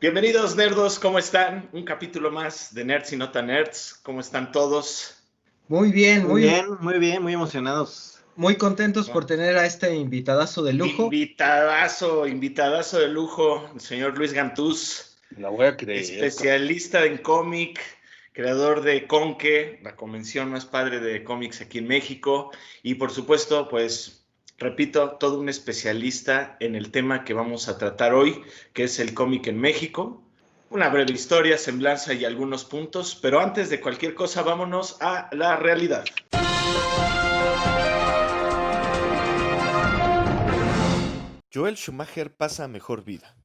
Bienvenidos, nerdos, ¿cómo están? Un capítulo más de Nerds y No Tan Nerds. ¿Cómo están todos? Muy bien, Muy emocionados. muy contentos por tener a este invitadazo de lujo. Invitadazo de lujo, el señor Luis Gantús. La voy a creer. Especialista en cómic, creador de Conque, la convención más padre de cómics aquí en México. Y por supuesto, pues, repito, todo un especialista en el tema que vamos a tratar hoy, que es el cómic en México. Una breve historia, semblanza y algunos puntos, pero antes de cualquier cosa, vámonos a la realidad. Joel Schumacher pasa a mejor vida.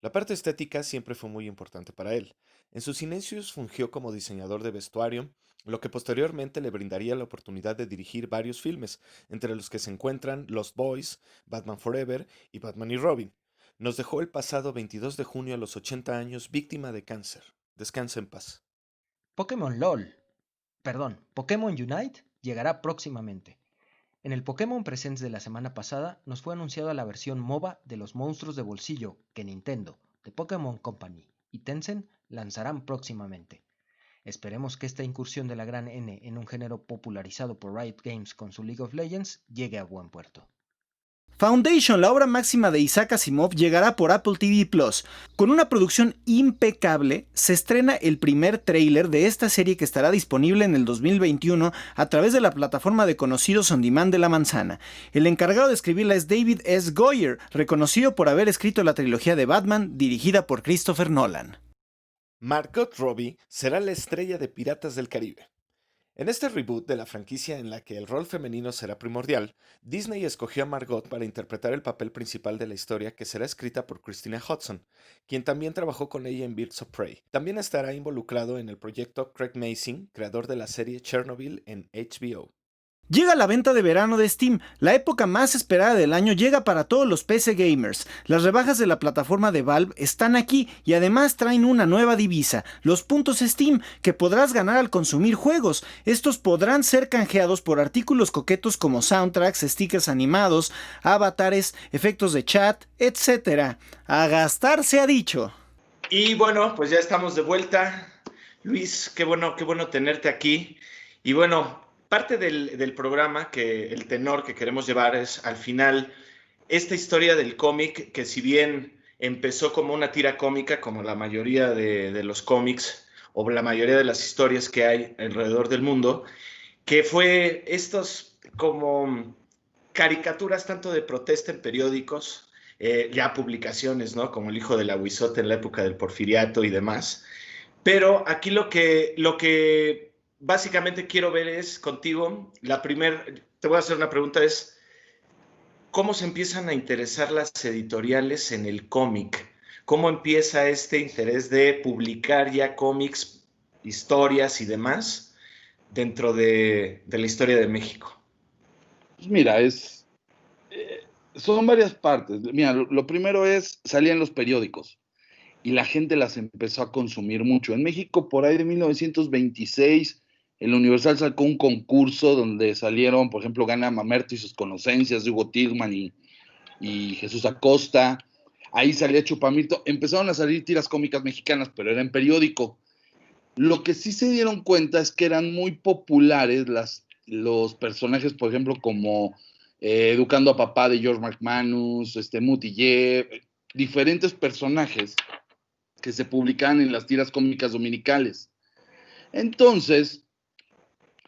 La parte estética siempre fue muy importante para él. En sus inicios fungió como diseñador de vestuario, lo que posteriormente le brindaría la oportunidad de dirigir varios filmes, entre los que se encuentran Lost Boys, Batman Forever y Batman y Robin. Nos dejó el pasado 22 de junio a los 80 años víctima de cáncer. Descansa en paz. Pokémon Unite llegará próximamente. En el Pokémon Presents de la semana pasada nos fue anunciada la versión MOBA de los monstruos de bolsillo que Nintendo, The Pokémon Company y Tencent lanzarán próximamente. Esperemos que esta incursión de la gran N en un género popularizado por Riot Games con su League of Legends llegue a buen puerto. Foundation, la obra máxima de Isaac Asimov, llegará por Apple TV Plus. Con una producción impecable, se estrena el primer tráiler de esta serie que estará disponible en el 2021 a través de la plataforma de conocidos on demand de La Manzana. El encargado de escribirla es David S. Goyer, reconocido por haber escrito la trilogía de Batman dirigida por Christopher Nolan. Margot Robbie será la estrella de Piratas del Caribe. En este reboot de la franquicia en la que el rol femenino será primordial, Disney escogió a Margot para interpretar el papel principal de la historia, que será escrita por Christina Hodson, quien también trabajó con ella en Birds of Prey. También estará involucrado en el proyecto Craig Mazin, creador de la serie Chernobyl en HBO. Llega la venta de verano de Steam. La época más esperada del año llega para todos los PC gamers. Las rebajas de la plataforma de Valve están aquí y además traen una nueva divisa, los puntos Steam, que podrás ganar al consumir juegos. Estos podrán ser canjeados por artículos coquetos como soundtracks, stickers animados, avatares, efectos de chat, etc. A gastar se ha dicho. Y bueno, pues ya estamos de vuelta. Luis, qué bueno tenerte aquí. Y bueno, parte del programa, que el tenor que queremos llevar es, al final, esta historia del cómic, que si bien empezó como una tira cómica, como la mayoría de los cómics, o la mayoría de las historias que hay alrededor del mundo, que fue estos como caricaturas tanto de protesta en periódicos, ya publicaciones, ¿no? Como El hijo del aguizote en la época del Porfiriato y demás. Pero aquí lo que básicamente quiero ver es contigo, te voy a hacer una pregunta, es ¿cómo se empiezan a interesar las editoriales en el cómic? ¿Cómo empieza este interés de publicar ya cómics, historias y demás dentro de la historia de México? Pues mira, son varias partes. Mira, lo primero es, salían los periódicos y la gente las empezó a consumir mucho. En México, por ahí de 1926, el Universal sacó un concurso donde salieron, por ejemplo, Gana Mamerto y sus conocencias, de Hugo Tilman y Jesús Acosta. Ahí salía Chupamito. Empezaron a salir tiras cómicas mexicanas, pero era en periódico. Lo que sí se dieron cuenta es que eran muy populares los personajes, por ejemplo, como Educando a Papá de George McManus, Mutillé, diferentes personajes que se publicaban en las tiras cómicas dominicales. Entonces,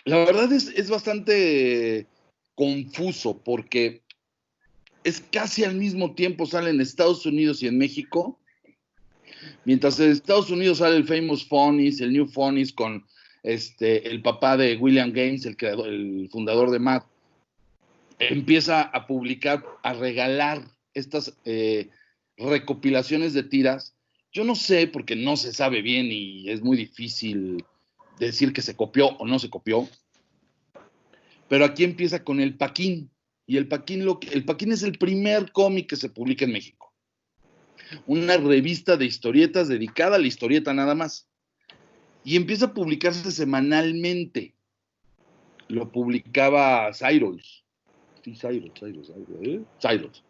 la verdad es bastante confuso porque es casi al mismo tiempo sale en Estados Unidos y en México. Mientras en Estados Unidos sale el Famous Phonies, el New Phonies con el papá de William Gaines, el fundador de MAD, empieza a publicar, a regalar estas recopilaciones de tiras. Yo no sé, porque no se sabe bien y es muy difícil decir que se copió o no se copió, pero aquí empieza con el Paquín, y el Paquín es el primer cómic que se publica en México. Una revista de historietas dedicada a la historieta nada más. Y empieza a publicarse semanalmente. Lo publicaba Cyrus. Sí, Cyrus.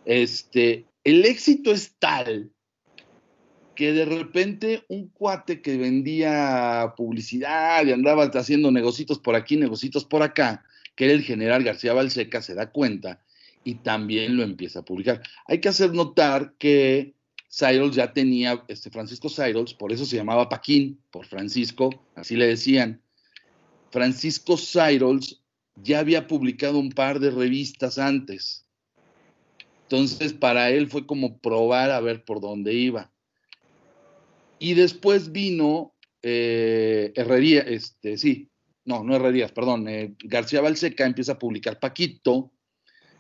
El éxito es tal que de repente un cuate que vendía publicidad y andaba haciendo negocitos por aquí, negocitos por acá, que era el general García Balseca, se da cuenta y también lo empieza a publicar. Hay que hacer notar que Seidels ya tenía, Francisco Seidels, por eso se llamaba Paquín, por Francisco, así le decían. Francisco Seidels ya había publicado un par de revistas antes. Entonces, para él fue como probar a ver por dónde iba. Y después vino Herrería, no Herrerías, perdón, García Balseca empieza a publicar Paquito,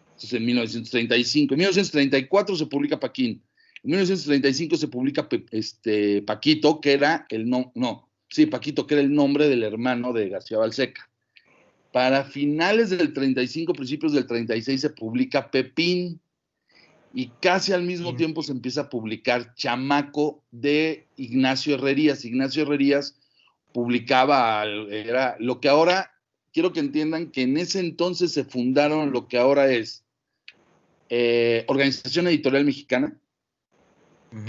entonces en 1935, en 1934 se publica Paquín, en 1935 se publica Paquito, que era Paquito, que era el nombre del hermano de García Balseca. Para finales del 35, principios del 36 se publica Pepín, y casi al mismo tiempo se empieza a publicar Chamaco de Ignacio Herrerías. Ignacio Herrerías publicaba, era lo que ahora, quiero que entiendan que en ese entonces se fundaron lo que ahora es Organización Editorial Mexicana,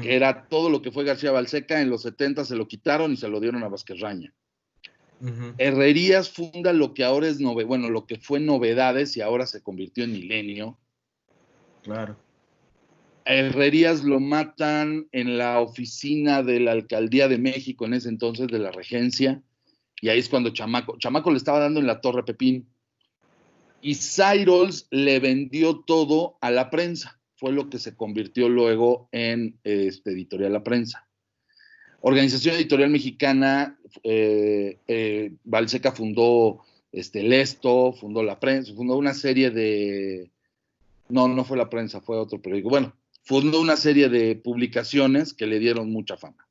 que era todo lo que fue García Balseca. En los 70 se lo quitaron y se lo dieron a Vázquez Raña. Herrerías funda lo que ahora es, lo que fue Novedades y ahora se convirtió en Milenio. Claro. Herrerías lo matan en la oficina de la Alcaldía de México, en ese entonces, de la Regencia, y ahí es cuando Chamaco le estaba dando en la torre a Pepín, y Seidels le vendió todo a la prensa, fue lo que se convirtió luego en Editorial La Prensa. Organización Editorial Mexicana, Balseca fundó Lesto, fundó La Prensa, fundó una serie de... No fue La Prensa, fue otro periódico. Bueno, fundó una serie de publicaciones que le dieron mucha fama.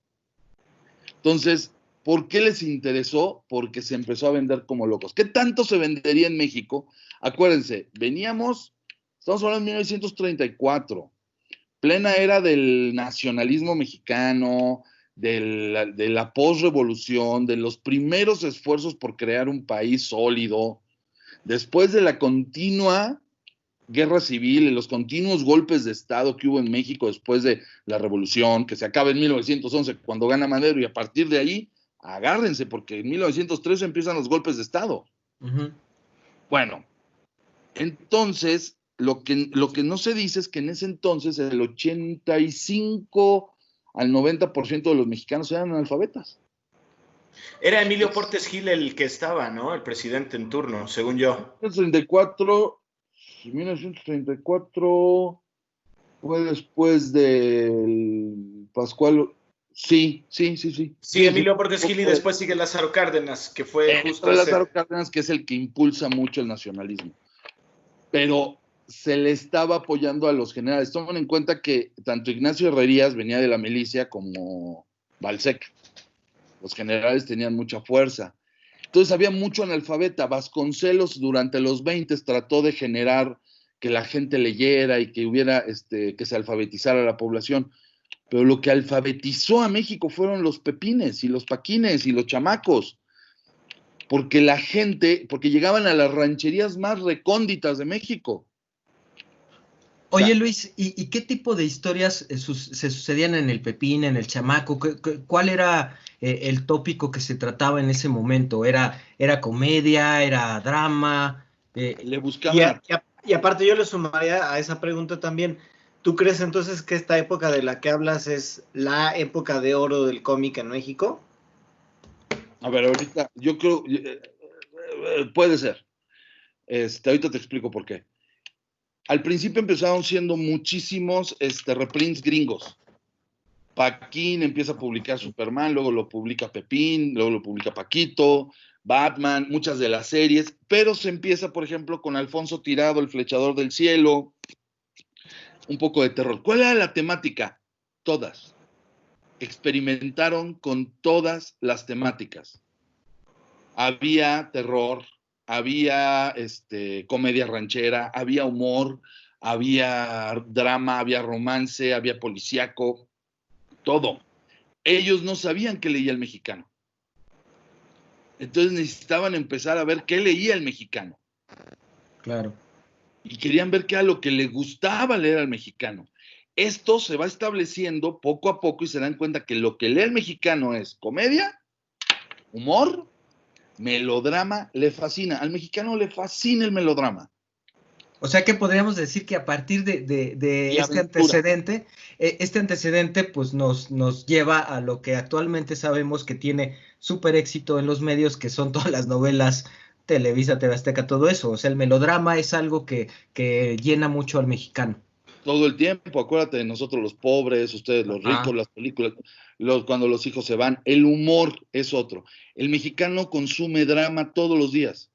Entonces, ¿por qué les interesó? Porque se empezó a vender como locos. ¿Qué tanto se vendería en México? Acuérdense, estamos hablando de 1934, plena era del nacionalismo mexicano, de la posrevolución, de los primeros esfuerzos por crear un país sólido, después de la continua guerra civil y los continuos golpes de Estado que hubo en México después de la revolución, que se acaba en 1911 cuando gana Madero, y a partir de ahí, agárrense, porque en 1913 empiezan los golpes de Estado. Bueno, entonces, lo que no se dice es que en ese entonces el 85 al 90% de los mexicanos eran analfabetas. Era Emilio Portes Gil el que estaba, ¿no? El presidente en turno, según yo. 1934 fue después del Pascual. Sí. Sí, Emilio Portes Gil, y después sigue Lázaro Cárdenas, que fue justo Lázaro Cárdenas, que es el que impulsa mucho el nacionalismo. Pero se le estaba apoyando a los generales. Tomen en cuenta que tanto Ignacio Herrerías venía de la milicia como Balseca. Los generales tenían mucha fuerza. Entonces había mucho analfabeta. Vasconcelos durante los 20 trató de generar que la gente leyera y que hubiera, que se alfabetizara la población. Pero lo que alfabetizó a México fueron los pepines y los paquines y los chamacos. Porque llegaban a las rancherías más recónditas de México. Oye, Luis, ¿y qué tipo de historias se sucedían en el Pepín, en el Chamaco? ¿Cuál era el tópico que se trataba en ese momento? ¿Era comedia? ¿Era drama? Le buscaban... Y aparte yo le sumaría a esa pregunta también, ¿tú crees entonces que esta época de la que hablas es la época de oro del cómic en México? A ver, ahorita, yo creo, puede ser. Ahorita te explico por qué. Al principio empezaron siendo muchísimos reprints gringos. Paquín empieza a publicar Superman, luego lo publica Pepín, luego lo publica Paquito, Batman, muchas de las series, pero se empieza, por ejemplo, con Alfonso Tirado, El Flechador del Cielo, un poco de terror. ¿Cuál era la temática? Todas. Experimentaron con todas las temáticas. Había terror, había comedia ranchera, había humor, había drama, había romance, había policíaco, todo. Ellos no sabían qué leía el mexicano. Entonces necesitaban empezar a ver qué leía el mexicano. Claro. Y querían ver qué era lo que le gustaba leer al mexicano. esto se va estableciendo poco a poco y se dan cuenta que lo que lee el mexicano es comedia, humor, melodrama, le fascina. Al mexicano le fascina el melodrama. O sea que podríamos decir que a partir de este antecedente pues nos lleva a lo que actualmente sabemos que tiene súper éxito en los medios, que son todas las novelas, Televisa, TV Azteca, todo eso. O sea, el melodrama es algo que llena mucho al mexicano. Todo el tiempo, acuérdate de nosotros los pobres, ustedes los ricos, las películas, cuando los hijos se van, el humor es otro. El mexicano consume drama todos los días,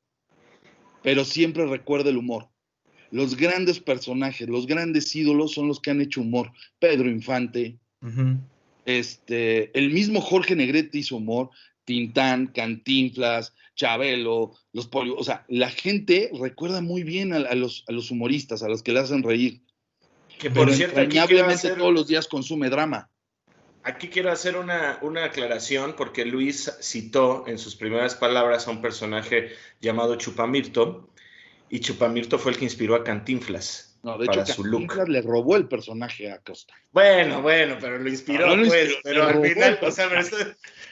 pero siempre recuerda el humor. Los grandes personajes, los grandes ídolos son los que han hecho humor. Pedro Infante, el mismo Jorge Negrete hizo humor, Tintán, Cantinflas, Chabelo, los Polio. O sea, la gente recuerda muy bien a los humoristas, a los que le hacen reír. Que por pero cierto, entrañablemente todos los días consume drama. Aquí quiero hacer una aclaración, porque Luis citó en sus primeras palabras a un personaje llamado Chupamirto, y Chupamirto fue el que inspiró a Cantinflas. No, de hecho, Cantinflas le robó el personaje a Acosta. Bueno, pero lo inspiró, pero al final, o sea,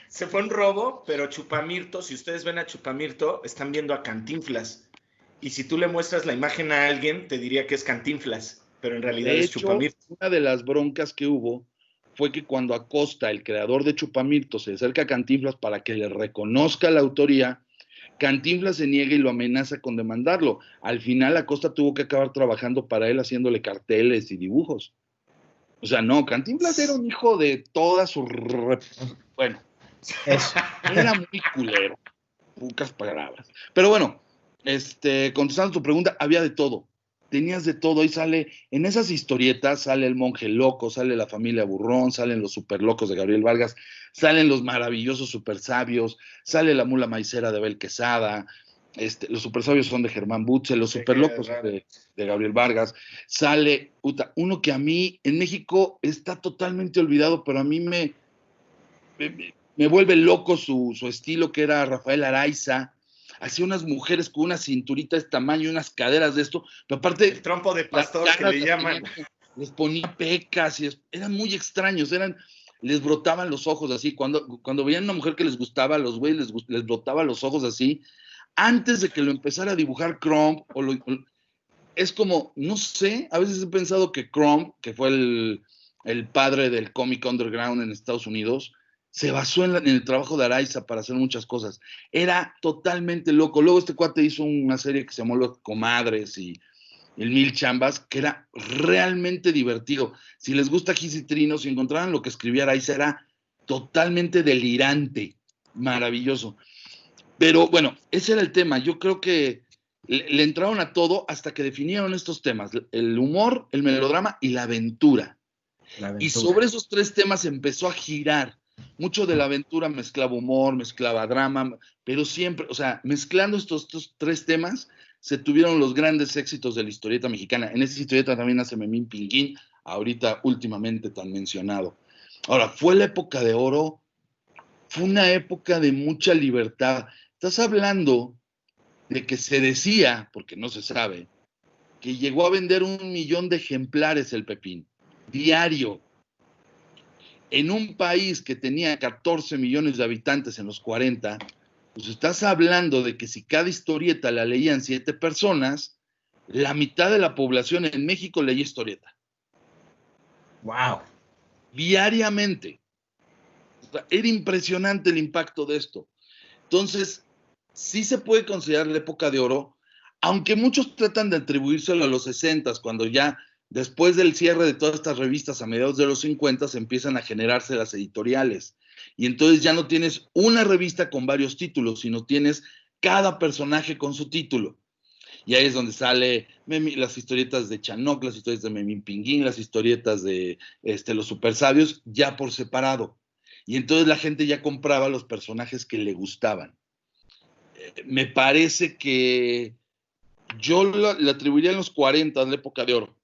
se fue un robo, pero Chupamirto, si ustedes ven a Chupamirto, están viendo a Cantinflas. Y si tú le muestras la imagen a alguien, te diría que es Cantinflas, pero en realidad es Chupamirto. Una de las broncas que hubo fue que cuando Acosta, el creador de Chupamirto, se acerca a Cantinflas para que le reconozca la autoría, Cantinflas se niega y lo amenaza con demandarlo. Al final Acosta tuvo que acabar trabajando para él, haciéndole carteles y dibujos. O sea, no, Cantinflas era un hijo de toda su... Bueno, era muy culero. Pocas palabras. Pero bueno, contestando tu pregunta, había de todo. Tenías de todo, ahí sale, en esas historietas sale el monje loco, sale la familia burrón, salen los super locos de Gabriel Vargas, salen los maravillosos super sabios, sale la mula maicera de Abel Quesada, los super sabios son de Germán Butze, los super locos de Gabriel Vargas, sale uno que a mí en México está totalmente olvidado, pero a mí me vuelve loco su estilo, que era Rafael Araiza. Hacía unas mujeres con una cinturita de este tamaño y unas caderas de esto, pero aparte... El trompo de pastor que le llaman. Les ponía pecas y eran muy extraños, les brotaban los ojos así, cuando veían una mujer que les gustaba, a los güeyes les brotaban los ojos así, antes de que lo empezara a dibujar Crumb, es como, no sé, a veces he pensado que Crumb, que fue el padre del cómic underground en Estados Unidos, se basó en el trabajo de Araiza para hacer muchas cosas. Era totalmente loco. Luego este cuate hizo una serie que se llamó Los Comadres y el Mil Chambas, que era realmente divertido. Si les gusta Gis y Trino, si encontraran lo que escribía Araiza, era totalmente delirante, maravilloso. Pero bueno, ese era el tema. Yo creo que le entraron a todo hasta que definieron estos temas: el humor, el melodrama y la aventura. Y sobre esos tres temas empezó a girar. Mucho de la aventura mezclaba humor, mezclaba drama, pero siempre, o sea, mezclando estos tres temas, se tuvieron los grandes éxitos de la historieta mexicana. En esa historieta también nace Memín Pinguín, ahorita últimamente tan mencionado. Ahora, fue la época de oro, fue una época de mucha libertad. Estás hablando de que se decía, porque no se sabe, que llegó a vender 1 millón de ejemplares el Pepín, diario. En un país que tenía 14 millones de habitantes en los 40, pues estás hablando de que si cada historieta la leían 7 personas, la mitad de la población en México leía historieta. ¡Wow! Diariamente. O sea, era impresionante el impacto de esto. Entonces, sí se puede considerar la época de oro, aunque muchos tratan de atribuírselo a los 60, cuando ya... Después del cierre de todas estas revistas a mediados de los 50 empiezan a generarse las editoriales. Y entonces ya no tienes una revista con varios títulos, sino tienes cada personaje con su título. Y ahí es donde sale las historietas de Chanoc, las historietas de Memín Pinguín, las historietas de los super sabios, ya por separado. Y entonces la gente ya compraba los personajes que le gustaban. Me parece que yo le atribuiría en los 40, la época de oro.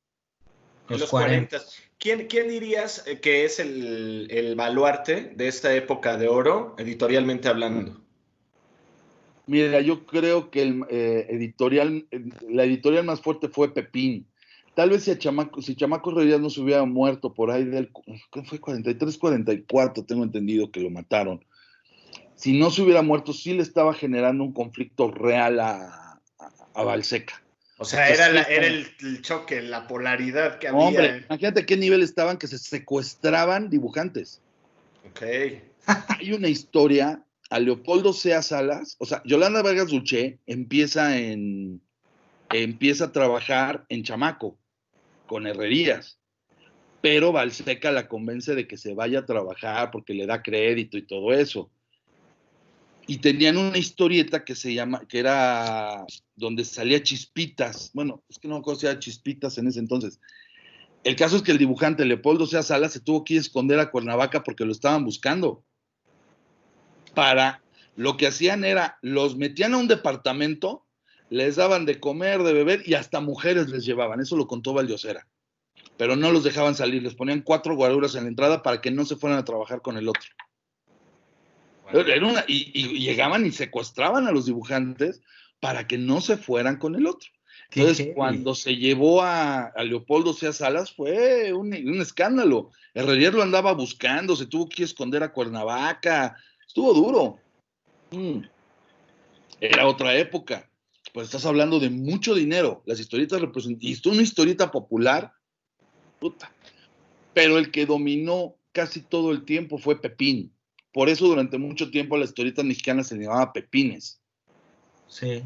En los 40. ¿Quién dirías que es el baluarte de esta época de oro, editorialmente hablando? Mira, yo creo que la editorial más fuerte fue Pepín. Tal vez si Chamaco Rodríguez no se hubiera muerto por ahí ¿qué fue? 43, 44, tengo entendido que lo mataron. Si no se hubiera muerto, sí le estaba generando un conflicto real a Balseca. O sea, era el choque, la polaridad que había. Hombre, imagínate qué nivel estaban que se secuestraban dibujantes. Ok. Hay una historia a Leopoldo Sea Salas, o sea, Yolanda Vargas Dulce empieza a trabajar en Chamaco, con herrerías, pero Balseca la convence de que se vaya a trabajar porque le da crédito y todo eso. Y tenían una historieta que era donde salía Chispitas. Bueno, es que no me acuerdo si era Chispitas en ese entonces. El caso es que el dibujante Leopoldo Sea Salas se tuvo que ir a esconder a Cuernavaca porque lo estaban buscando. Lo que hacían era, los metían a un departamento, les daban de comer, de beber y hasta mujeres les llevaban. Eso lo contó Valdiosera. Pero no los dejaban salir, les ponían 4 guaruras en la entrada para que no se fueran a trabajar con el otro. Y llegaban y secuestraban a los dibujantes para que no se fueran con el otro. Entonces, cuando se llevó a Leopoldo Sea Salas, fue un escándalo. Herrerier lo andaba buscando, se tuvo que esconder a Cuernavaca. Estuvo duro. Era otra época. Pues estás hablando de mucho dinero. Las historietas y esto es una historieta popular. Puta. Pero el que dominó casi todo el tiempo fue Pepín. Por eso durante mucho tiempo las historietas mexicanas se llamaban Pepines. Sí.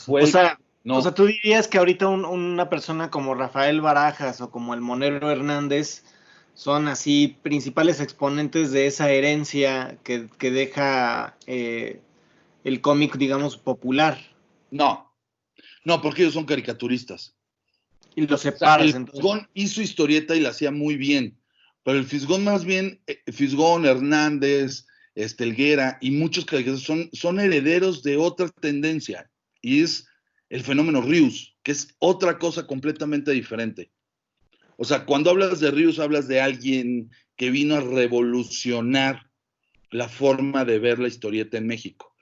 O sea, tú dirías que ahorita una persona como Rafael Barajas o como el Monero Hernández son así principales exponentes de esa herencia que deja el cómic, digamos, popular. No, porque ellos son caricaturistas. Y lo separas, el Fisgón hizo historieta y la hacía muy bien. Pero el Fisgón más bien, Fisgón, Hernández, Helguera y muchos caricaturistas son herederos de otra tendencia. Y es el fenómeno Rius, que es otra cosa completamente diferente. O sea, cuando hablas de Rius, hablas de alguien que vino a revolucionar la forma de ver la historieta en México.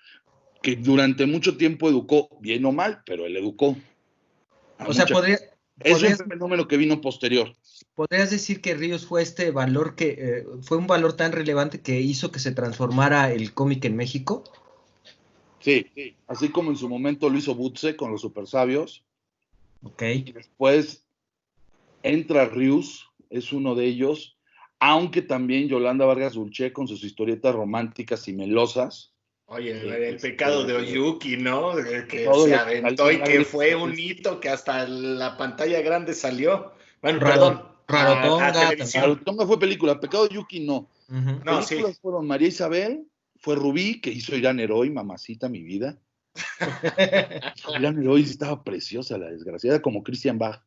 Que durante mucho tiempo educó, bien o mal, pero él educó. O sea, es un fenómeno que vino posterior. ¿Podrías decir que Ríos fue este valor fue un valor tan relevante que hizo que se transformara el cómic en México? Sí, así como en su momento lo hizo Butze con los Super Sabios. Ok. Y después entra Rius, es uno de ellos, aunque también Yolanda Vargas Dulce con sus historietas románticas y melosas. Oye, el pecado de Oyuki, ¿no? Que se aventó y que fue un hito que hasta la pantalla grande salió. Bueno, perdón. Rarotonga fue película, Pecado de Yuki no. Uh-huh. Películas fueron María Isabel, fue Rubí, que hizo Irán Heroi, mamacita, mi vida. Irán Heroi estaba preciosa, la desgraciada, como Christian Bach.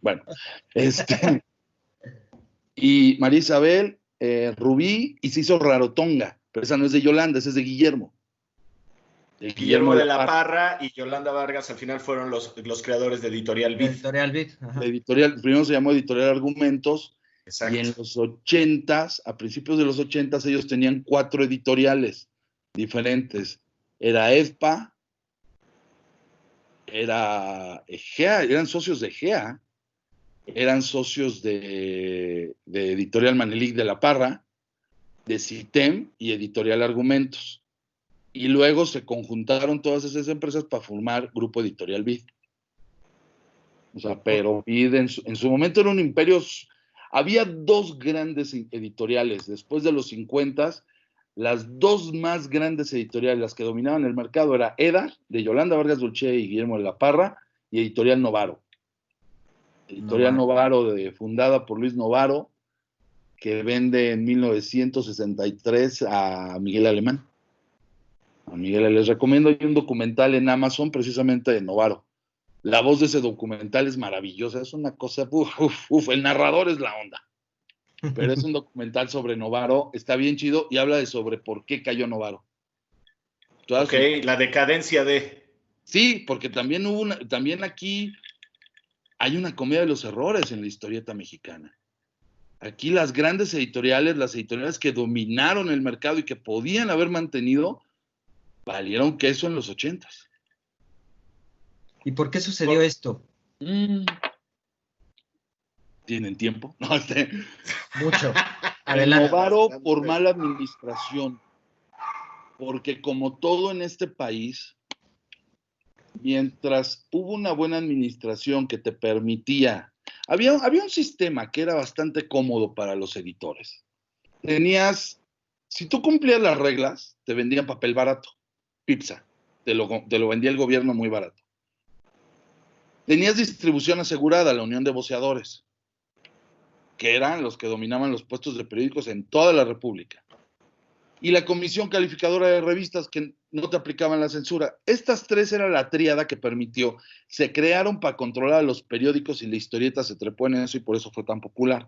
Bueno, y María Isabel, Rubí, y se hizo Rarotonga. Pero esa no es de Yolanda, esa es de Guillermo. Guillermo de la Parra y Yolanda Vargas al final fueron los creadores de Editorial Vid. Editorial Vid. Primero se llamó Editorial Argumentos. Exacto. Y en los 80s, a principios de los 80s, ellos tenían 4 editoriales diferentes. Era EDPA, era Egea, eran socios de Egea, eran socios de Editorial Manelik de la Parra, de CITEM y Editorial Argumentos. Y luego se conjuntaron todas esas empresas para formar Grupo Editorial Vid. O sea, pero Vid en su momento era un imperio. Había 2 grandes editoriales. Después de los 50, las 2 más grandes editoriales, las que dominaban el mercado, era EDAR, de Yolanda Vargas Dulce y Guillermo de la Parra, y Editorial Novaro. Editorial Novaro fundada por Luis Novaro, que vende en 1963 a Miguel Alemán. A Miguel les recomiendo, hay un documental en Amazon precisamente de Novaro. La voz de ese documental es maravillosa, es una cosa, el narrador es la onda. Pero es un documental sobre Novaro, está bien chido y habla sobre por qué cayó Novaro. Ok, la decadencia de... Sí, porque también también aquí hay una comedia de los errores en la historieta mexicana. Aquí las grandes editoriales, las editoriales que dominaron el mercado y que podían haber mantenido, valieron queso en los 80s. ¿Y por qué sucedió esto? ¿Tienen tiempo? No, Mucho. Adelante. Novaro por mala administración. Porque como todo en este país, mientras hubo una buena administración que te permitía, había un sistema que era bastante cómodo para los editores. Si tú cumplías las reglas, te vendían papel barato, pizza, te lo vendía el gobierno muy barato. Tenías distribución asegurada, la Unión de Voceadores, que eran los que dominaban los puestos de periódicos en toda la República. Y la Comisión Calificadora de Revistas, que no te aplicaban la censura. Estas tres eran la tríada que permitió. Se crearon para controlar a los periódicos y la historieta se trepó en eso y por eso fue tan popular.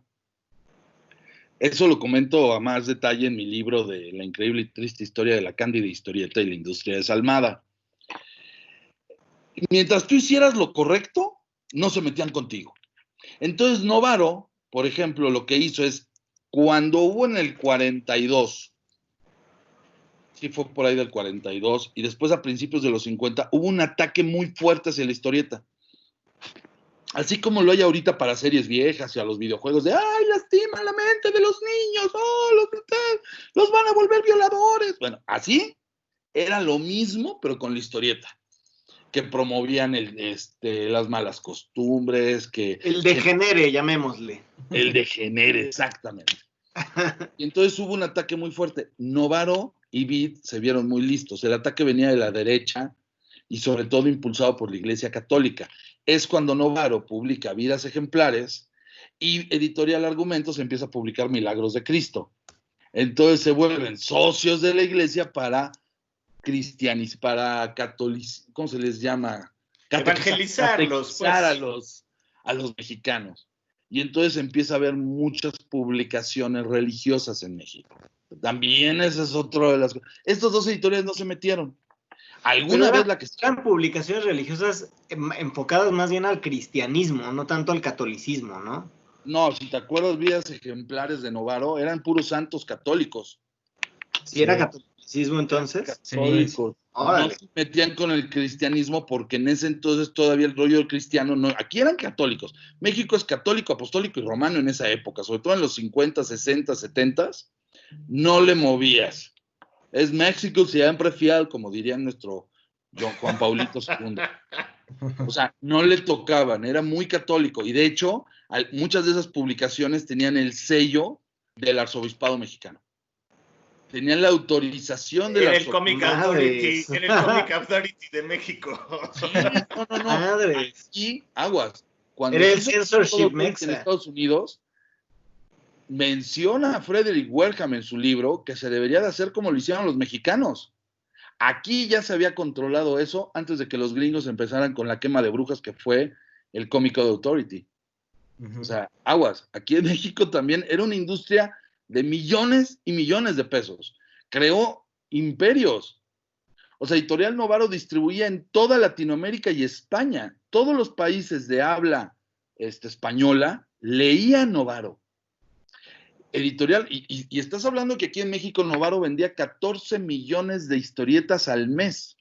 Eso lo comento a más detalle en mi libro de La increíble y triste historia de la cándida historieta y la industria desalmada. Mientras tú hicieras lo correcto, no se metían contigo. Entonces Novaro, por ejemplo, lo que hizo es, cuando hubo en el 42, sí fue por ahí del 42, y después a principios de los 50, hubo un ataque muy fuerte hacia la historieta. Así como lo hay ahorita para series viejas y a los videojuegos de, ¡ay, lastima la mente de los niños! ¡Oh, los van a volver violadores! Bueno, así era lo mismo, pero con la historieta. Que promovían las malas costumbres, el degenere, llamémosle. El degenere, exactamente. Y entonces hubo un ataque muy fuerte. Novaro y Vid se vieron muy listos. El ataque venía de la derecha y sobre todo impulsado por la Iglesia Católica. Es cuando Novaro publica Vidas Ejemplares y Editorial Argumentos empieza a publicar Milagros de Cristo. Entonces se vuelven socios de la Iglesia para ¿cómo se les llama? Evangelizarlos, pues. a los mexicanos. Y entonces empieza a haber muchas publicaciones religiosas en México. También ese es otro de las cosas. Estos dos editores no se metieron. ¿Alguna vez la que eran publicaciones religiosas enfocadas más bien al cristianismo, no tanto al catolicismo, ¿no? No, si te acuerdas, Vidas Ejemplares de Novaro, eran puros santos católicos. ¿Sí era catolicismo entonces? Católicos. Sí. No se metían con el cristianismo porque en ese entonces todavía el rollo cristiano no. Aquí eran católicos. México es católico, apostólico y romano en esa época, sobre todo en los 50, 60, 70. No le movías. Es México siempre fiel, como diría nuestro Juan Paulito II. O sea, no le tocaban, era muy católico. Y de hecho, muchas de esas publicaciones tenían el sello del arzobispado mexicano. Tenían la autorización de la Comic Authority, en el Comic Authority de México. Sí, no. Madres. Y aguas. Cuando era el censorship mexa. En Estados Unidos, menciona a Frederick Wareham en su libro que se debería de hacer como lo hicieron los mexicanos. Aquí ya se había controlado eso antes de que los gringos empezaran con la quema de brujas que fue el Comic Authority. O sea, aguas. Aquí en México también era una industria de millones y millones de pesos. Creó imperios. O sea, Editorial Novaro distribuía en toda Latinoamérica y España. Todos los países de habla española leían Novaro. Editorial, y estás hablando que aquí en México Novaro vendía 14 millones de historietas al mes.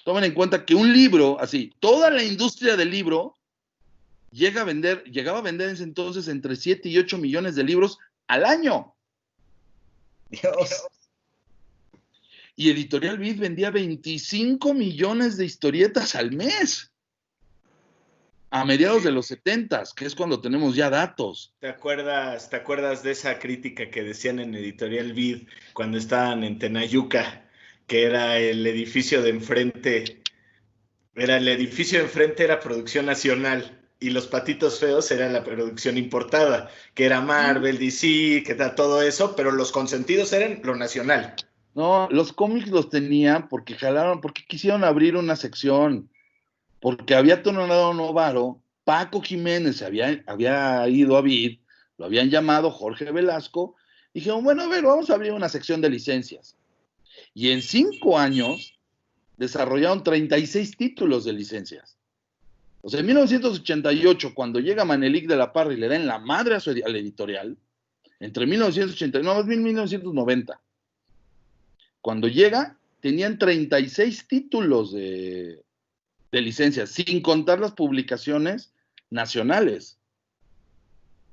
Tomen en cuenta que un libro, así, toda la industria del libro llegaba a vender en ese entonces entre 7 y 8 millones de libros al año. Dios. Y Editorial Vid vendía 25 millones de historietas al mes. A mediados de los 70s, que es cuando tenemos ya datos. ¿Te acuerdas de esa crítica que decían en Editorial Vid cuando estaban en Tenayuca, que era el edificio de enfrente? Era producción nacional. Y los patitos feos era la producción importada, que era Marvel, DC, que era todo eso, pero los consentidos eran lo nacional. No, los cómics los tenían porque quisieron abrir una sección, porque había tonado Novaro, Paco Jiménez había ido a Vid, lo habían llamado Jorge Velasco, y dijeron, bueno, a ver, vamos a abrir una sección de licencias. Y en 5 años desarrollaron 36 títulos de licencias. O sea, en 1988, cuando llega Manelik de la Parra y le dan la madre a la editorial, entre 1990, cuando llega, tenían 36 títulos de licencias, sin contar las publicaciones nacionales.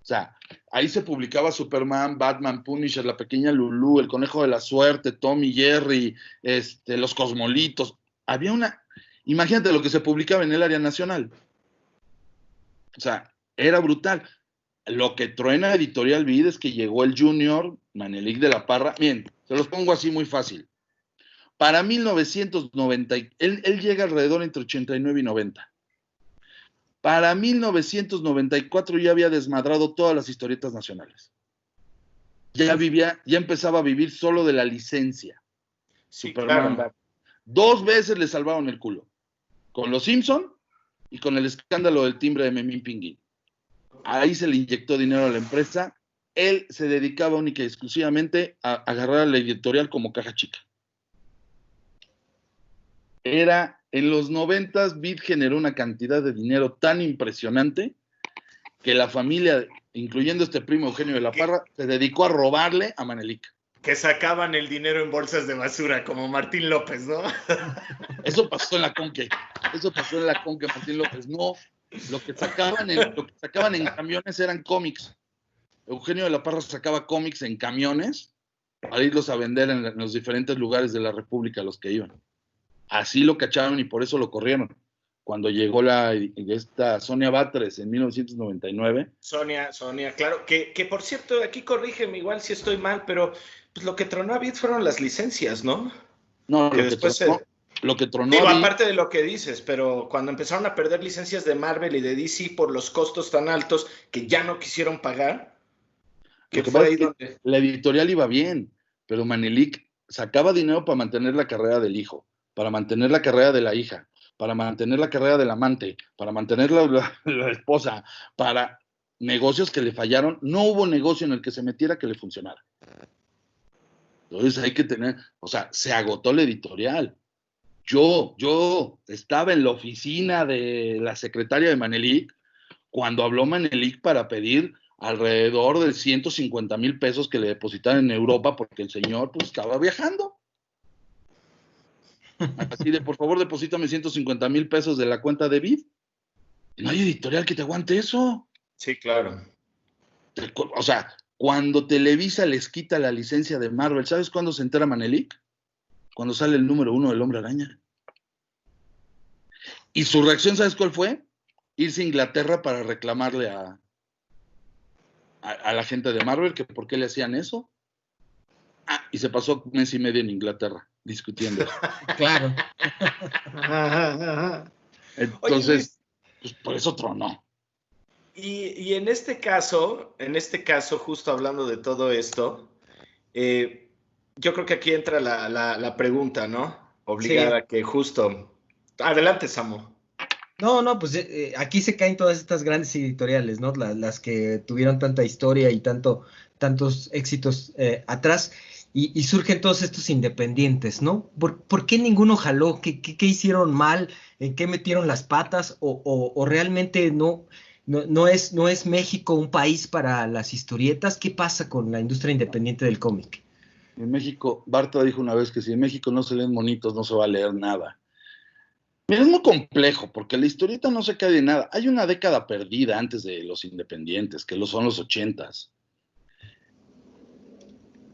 O sea, ahí se publicaba Superman, Batman, Punisher, La Pequeña Lulú, El Conejo de la Suerte, Tom y Jerry, Los Cosmolitos. Había imagínate lo que se publicaba en el área nacional. O sea, era brutal. Lo que truena Editorial Vid es que llegó el Junior, Manelik de la Parra. Bien, se los pongo así muy fácil. Para 1990, él llega alrededor entre 89 y 90. Para 1994 ya había desmadrado todas las historietas nacionales. Ya empezaba a vivir solo de la licencia. Sí, Superman, claro. 2 veces le salvaron el culo. Con Los Simpson y con el escándalo del timbre de Memín Pinguín. Ahí se le inyectó dinero a la empresa. Él se dedicaba única y exclusivamente a agarrar a la editorial como caja chica. En los 90s, Vid generó una cantidad de dinero tan impresionante que la familia, incluyendo este primo Eugenio de la Parra, se dedicó a robarle a Manelik. Que sacaban el dinero en bolsas de basura, como Martín López, ¿no? Eso pasó en la Conque. Martín López. No, lo que sacaban en camiones eran cómics. Eugenio de la Parra sacaba cómics en camiones para irlos a vender en los diferentes lugares de la República a los que iban. Así lo cacharon y por eso lo corrieron. Cuando llegó esta Sonia Batres en 1999. Sonia, claro. Que por cierto, aquí corrígeme igual si estoy mal, pero pues lo que tronó a Vid fueron las licencias, ¿no? No, que después lo que tronó digo, aparte de lo que dices, pero cuando empezaron a perder licencias de Marvel y de DC por los costos tan altos que ya no quisieron pagar, que fue ahí donde... La editorial iba bien, pero Manelik sacaba dinero para mantener la carrera del hijo, para mantener la carrera de la hija, para mantener la carrera del amante, para mantener la esposa, para negocios que le fallaron. No hubo negocio en el que se metiera que le funcionara. Entonces hay que tener, o sea, se agotó la editorial. Yo estaba en la oficina de la secretaria de Manelik cuando habló Manelik para pedir alrededor de 150,000 pesos que le depositaran en Europa porque el señor pues estaba viajando. Así de, por favor, deposítame 150,000 pesos de la cuenta de Vid. No hay editorial que te aguante eso. Sí, claro. O sea, cuando Televisa les quita la licencia de Marvel, ¿sabes cuándo se entera Manelik? Cuando sale el número 1 del Hombre Araña. Y su reacción, ¿sabes cuál fue? Irse a Inglaterra para reclamarle a la gente de Marvel que por qué le hacían eso. Y se pasó 1 mes y medio en Inglaterra discutiendo. Claro. Entonces, pues por eso tronó. Y en este caso, justo hablando de todo esto, yo creo que aquí entra la pregunta, ¿no? Obligada, sí. Que justo... Adelante, Samu. No, pues aquí se caen todas estas grandes editoriales, ¿no? Las que tuvieron tanta historia y tantos éxitos atrás, y surgen todos estos independientes, ¿no? ¿Por qué ninguno jaló? ¿Qué hicieron mal? ¿En qué metieron las patas? ¿O realmente no es México un país para las historietas? ¿Qué pasa con la industria independiente del cómic? En México, Bartra dijo una vez que si en México no se leen monitos, no se va a leer nada. Mira, es muy complejo, porque la historieta no se cae de nada. Hay una década perdida antes de los independientes, que son los 80s.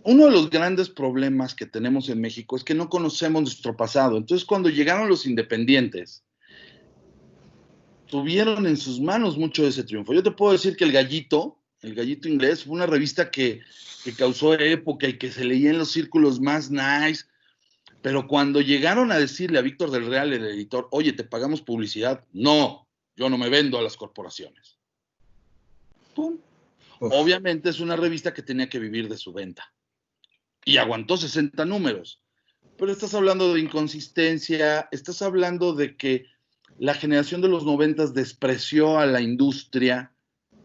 Uno de los grandes problemas que tenemos en México es que no conocemos nuestro pasado. Entonces, cuando llegaron los independientes, tuvieron en sus manos mucho de ese triunfo. Yo te puedo decir que El Gallito Inglés, fue una revista que causó época y que se leía en los círculos más nice. Pero cuando llegaron a decirle a Víctor del Real, el editor, oye, ¿te pagamos publicidad? No, yo no me vendo a las corporaciones. ¡Pum! Uf. Obviamente es una revista que tenía que vivir de su venta. Y aguantó 60 números. Pero estás hablando de inconsistencia, estás hablando de que la generación de los 90 despreció a la industria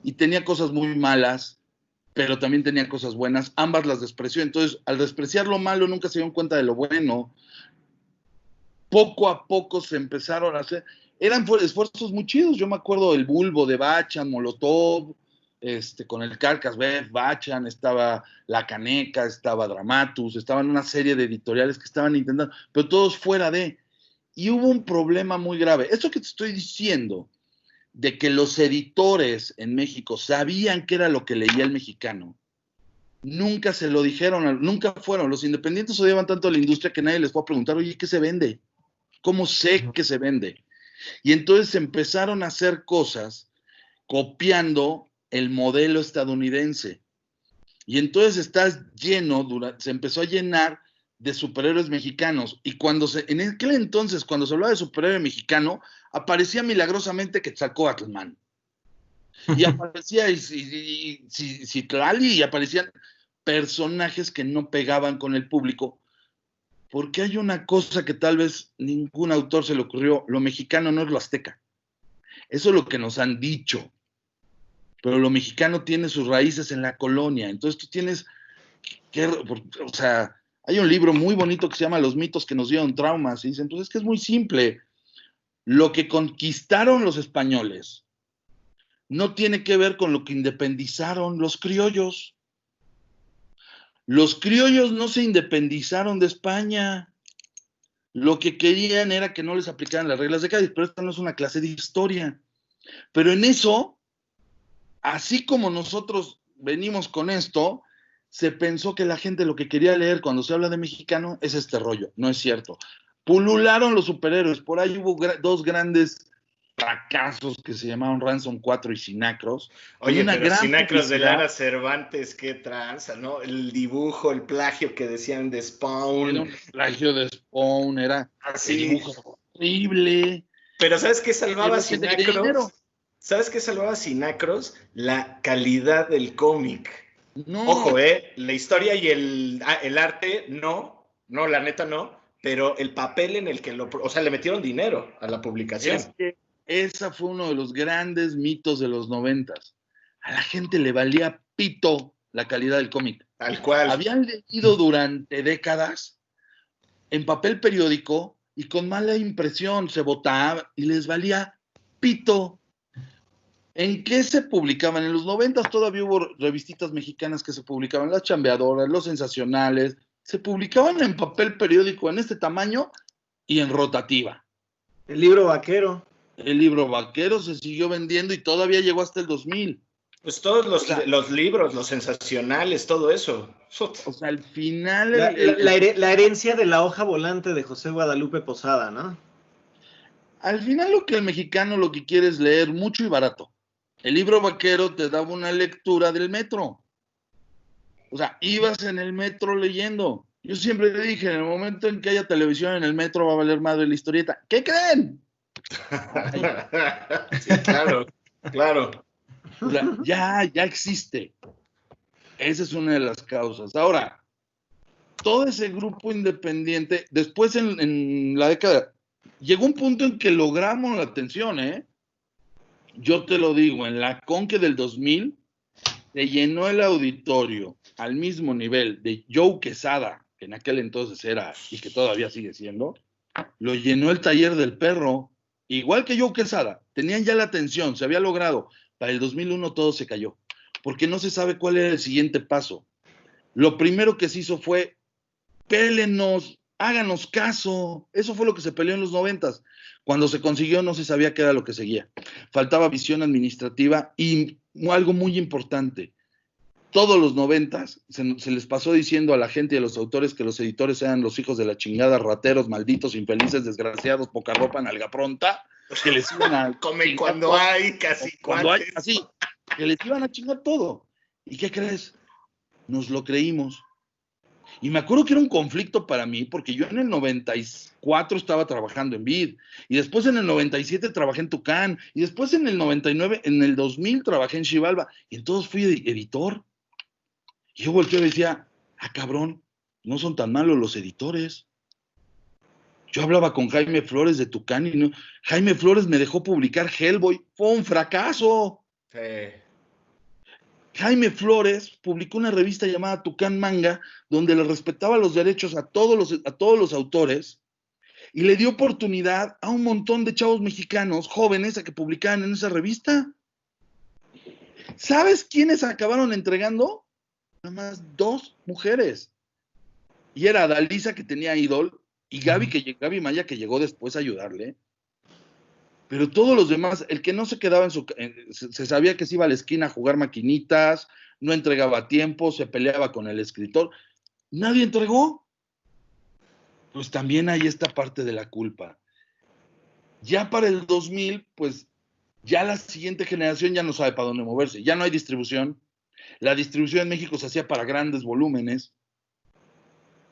y tenía cosas muy malas, pero también tenía cosas buenas, ambas las despreció. Entonces, al despreciar lo malo, nunca se dieron cuenta de lo bueno. Poco a poco se empezaron a hacer, eran esfuerzos muy chidos. Yo me acuerdo del Bulbo de Bachan, Molotov, con el Carcas Bev, Bachan, estaba La Caneca, estaba Dramatus, estaban una serie de editoriales que estaban intentando, pero todos fuera de, y hubo un problema muy grave. Esto que te estoy diciendo de que los editores en México sabían qué era lo que leía el mexicano, nunca se lo dijeron, nunca fueron. Los independientes odiaban tanto a la industria que nadie les fue a preguntar, oye, ¿qué se vende? ¿Cómo sé que se vende? Y entonces empezaron a hacer cosas copiando el modelo estadounidense. Y entonces se empezó a llenar de superhéroes mexicanos. Y en aquel entonces, cuando se hablaba de superhéroe mexicano, aparecía milagrosamente Quetzalcóatl, y aparecía Citlali, y aparecían personajes que no pegaban con el público, porque hay una cosa que tal vez ningún autor se le ocurrió: lo mexicano no es lo azteca. Eso es lo que nos han dicho, pero lo mexicano tiene sus raíces en la colonia. Entonces tú tienes que, o sea, hay un libro muy bonito que se llama Los mitos que nos dieron traumas, y dicen, pues es que es muy simple. Lo que conquistaron los españoles no tiene que ver con lo que independizaron los criollos. Los criollos no se independizaron de España. Lo que querían era que no les aplicaran las reglas de Cádiz, pero esta no es una clase de historia. Pero en eso, así como nosotros venimos con esto, se pensó que la gente lo que quería leer cuando se habla de mexicano es este rollo. No es cierto. Pulularon los superhéroes. Por ahí hubo dos grandes fracasos que se llamaron Ransom 4 y Sinacros. Oye, pero Sinacros de Lara Cervantes, qué tranza, ¿no? El dibujo, el plagio que decían de Spawn. Era un plagio de Spawn, era así, dibujo horrible. Pero ¿sabes qué salvaba Sinacros? ¿Sabes qué salvaba Sinacros? La calidad del cómic. No. Ojo, la historia y el arte, no, la neta no, pero el papel en el que o sea, le metieron dinero a la publicación. Es que ese fue uno de los grandes mitos de los 90s. A la gente le valía pito la calidad del cómic. Tal cual. Habían leído durante décadas en papel periódico y con mala impresión se votaba y les valía pito. ¿En qué se publicaban? En los 90s todavía hubo revistitas mexicanas que se publicaban, Las Chambeadoras, Los Sensacionales, se publicaban en papel periódico en este tamaño y en rotativa. El libro vaquero. El libro vaquero se siguió vendiendo y todavía llegó hasta el 2000. Pues todos los libros, los sensacionales, todo eso. O sea, al final... La herencia de la hoja volante de José Guadalupe Posada, ¿no? Al final lo que el mexicano lo que quiere es leer mucho y barato. El libro vaquero te daba una lectura del metro. O sea, ibas en el metro leyendo. Yo siempre le dije, en el momento en que haya televisión en el metro va a valer madre la historieta. ¿Qué creen? Sí, claro. O sea, ya existe. Esa es una de las causas. Ahora, todo ese grupo independiente, después en la década, llegó un punto en que logramos la atención, Yo te lo digo, en la Conque del 2000 se llenó el auditorio al mismo nivel de Joe Quesada, que en aquel entonces era y que todavía sigue siendo, lo llenó el Taller del Perro, igual que Joe Quesada. Tenían ya la atención, se había logrado. Para el 2001 todo se cayó, porque no se sabe cuál era el siguiente paso. Lo primero que se hizo fue, pélenos, háganos caso. Eso fue lo que se peleó en los 90s. Cuando se consiguió no se sabía qué era lo que seguía. Faltaba visión administrativa y algo muy importante. Todos los 90s se les pasó diciendo a la gente y a los autores que los editores eran los hijos de la chingada, rateros, malditos, infelices, desgraciados, poca ropa, nalga pronta, que les iban a... Come cuando hay, casi cuando hay, así, que les iban a chingar todo. ¿Y qué crees? Nos lo creímos. Y me acuerdo que era un conflicto para mí, porque yo en el 94 estaba trabajando en Vid, y después en el 97 trabajé en Tucán, y después en el 99, en el 2000 trabajé en Xibalba, y en todos fui editor. Y yo volteé y decía, cabrón, no son tan malos los editores. Yo hablaba con Jaime Flores de Tucán y Jaime Flores me dejó publicar Hellboy, fue un fracaso. Sí. Jaime Flores publicó una revista llamada Tucán Manga, donde le respetaba los derechos a todos los autores y le dio oportunidad a un montón de chavos mexicanos jóvenes a que publicaran en esa revista. ¿Sabes quiénes acabaron entregando? Nada más 2 mujeres. Y era Dalisa, que tenía Idol, y Gaby Maya, que llegó después a ayudarle. Pero todos los demás, el que no se quedaba se sabía que se iba a la esquina a jugar maquinitas, no entregaba tiempo, se peleaba con el escritor, nadie entregó. Pues también hay esta parte de la culpa. Ya para el 2000, pues ya la siguiente generación ya no sabe para dónde moverse, ya no hay distribución. La distribución en México se hacía para grandes volúmenes.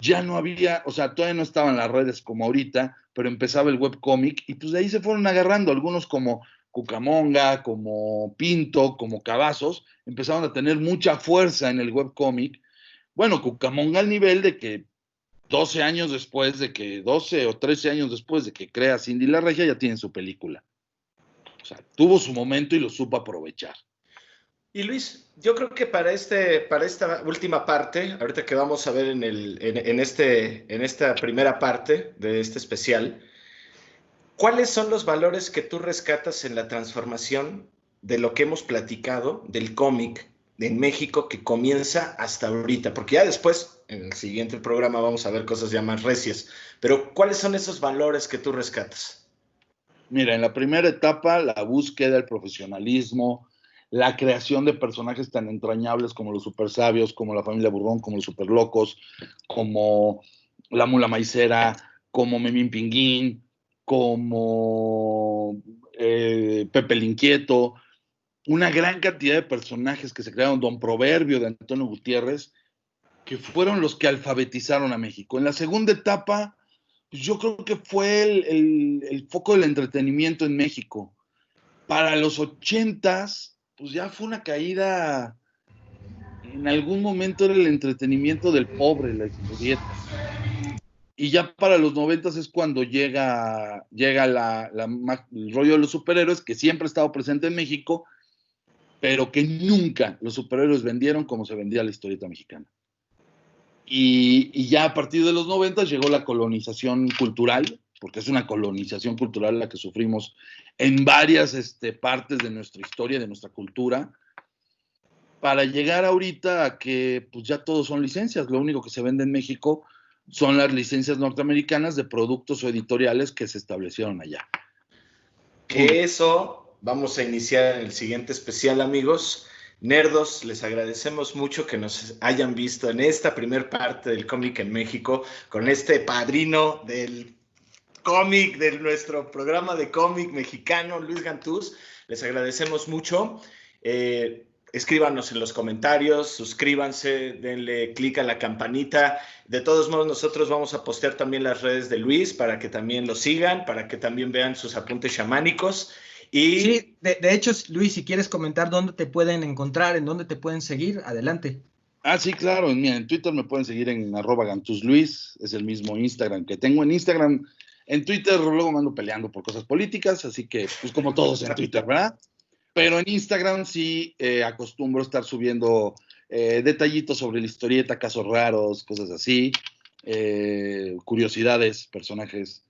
Ya no había, o sea, todavía no estaban las redes como ahorita, pero empezaba el webcómic y pues de ahí se fueron agarrando algunos como Cucamonga, como Pinto, como Cavazos, empezaron a tener mucha fuerza en el webcómic. Bueno, Cucamonga al nivel de que 12 o 13 años después de que crea Cindy la Regia, ya tienen su película. O sea, tuvo su momento y lo supo aprovechar. Y Luis, yo creo que para esta última parte, ahorita que vamos a ver en esta primera parte de este especial, ¿cuáles son los valores que tú rescatas en la transformación de lo que hemos platicado del cómic en México que comienza hasta ahorita? Porque ya después, en el siguiente programa, vamos a ver cosas ya más recias. Pero, ¿cuáles son esos valores que tú rescatas? Mira, en la primera etapa, la búsqueda, el profesionalismo, la creación de personajes tan entrañables como los super sabios, como la familia Burrón, como los super locos, como la mula maicera, como Memín Pinguín, como Pepe el Inquieto, una gran cantidad de personajes que se crearon, Don Proverbio de Antonio Gutiérrez, que fueron los que alfabetizaron a México. En la segunda etapa, pues yo creo que fue el foco del entretenimiento en México. Para los 80s, pues ya fue una caída. En algún momento era el entretenimiento del pobre, la historieta. Y ya para los 90s es cuando llega el rollo de los superhéroes, que siempre ha estado presente en México, pero que nunca los superhéroes vendieron como se vendía la historieta mexicana. Y ya a partir de los 90 llegó la colonización cultural, porque es una colonización cultural la que sufrimos en varias partes de nuestra historia, de nuestra cultura, para llegar ahorita a que pues ya todos son licencias. Lo único que se vende en México son las licencias norteamericanas de productos o editoriales que se establecieron allá. Que eso vamos a iniciar en el siguiente especial, amigos. Nerdos, les agradecemos mucho que nos hayan visto en esta primer parte del cómic en México, con este padrino del cómic, de nuestro programa de cómic mexicano, Luis Gantús. Les agradecemos mucho. Escríbanos en los comentarios, suscríbanse, denle clic a la campanita. De todos modos, nosotros vamos a postear también las redes de Luis para que también lo sigan, para que también vean sus apuntes chamánicos. Y sí, de hecho, Luis, si quieres comentar dónde te pueden encontrar, en dónde te pueden seguir, adelante. Sí, claro, mira, en Twitter me pueden seguir en @GantúsLuis, es el mismo Instagram que tengo. En Instagram, en Twitter luego me ando peleando por cosas políticas, así que pues como todos en Twitter, ¿verdad? Pero en Instagram sí acostumbro estar subiendo detallitos sobre la historieta, casos raros, cosas así, curiosidades, personajes.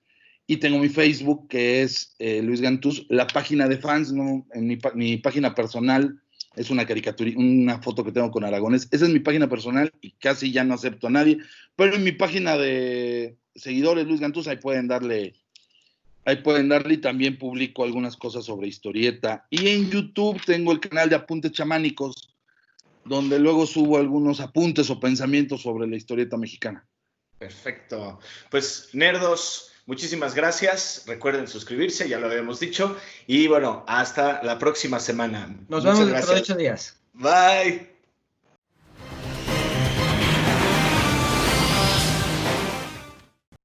Y tengo mi Facebook, que es Luis Gantús. La página de fans, ¿no? En mi página personal es una caricatura, una foto que tengo con Aragonés. Esa es mi página personal y casi ya no acepto a nadie. Pero en mi página de seguidores, Luis Gantús, ahí pueden darle y también publico algunas cosas sobre historieta. Y en YouTube tengo el canal de Apuntes Chamánicos, donde luego subo algunos apuntes o pensamientos sobre la historieta mexicana. Perfecto. Pues, nerdos, muchísimas gracias. Recuerden suscribirse, ya lo habíamos dicho. Y bueno, hasta la próxima semana. Nos vemos dentro de 8 días. Bye.